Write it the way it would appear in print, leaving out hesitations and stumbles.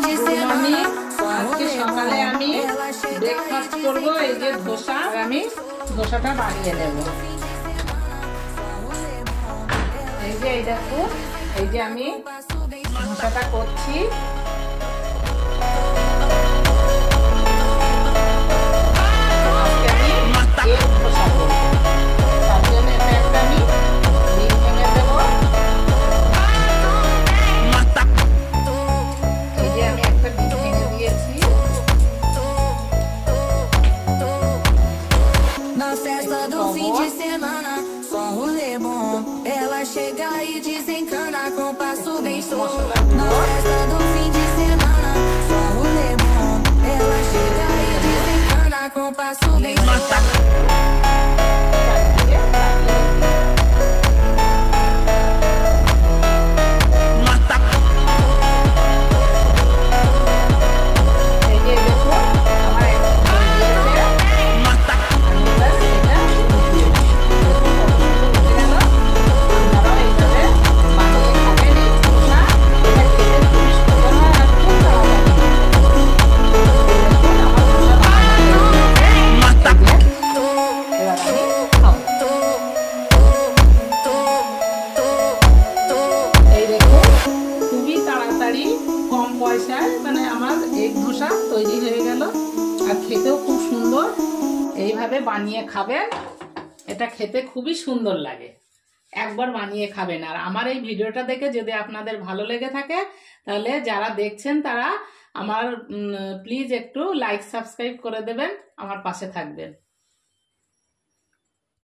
Morning, আজকে সকালে আমি ব্রেকফাস্ট করব। এই যে ধোসা, আমি ধোসাটা বানিয়ে নেব। এই যে এই দেখো, এই যে আমি ধোসাটা করছি। আজকে আমি এগ ধোসা করব, তার জন্য এটা একটা আমি ডিম ভেঙে দেবো। এই যে আমি একটা ডিম ভেঙে দিয়েছি। Na festa do fim de semana, só rolê bom. Ela chega e desencana com passo bem solto. Na festa do fim de semana, só rolê bom. Ela chega e desencana com passo bem solto. কম পয়সায় মানে আমার egg dosa তৈরি হয়ে গেল, আর খেতেও খুব সুন্দর। এইভাবে বানিয়ে খাবেন, এটা খেতে খুবই সুন্দর লাগে। একবার বানিয়ে খাবেন। আর আমার এই ভিডিওটা দেখে যদি আপনাদের ভালো লেগে থাকে, তাহলে যারা দেখছেন তারা আমার প্লিজ একটু লাইক সাবস্ক্রাইব করে দেবেন, আমার পাশে থাকবেন।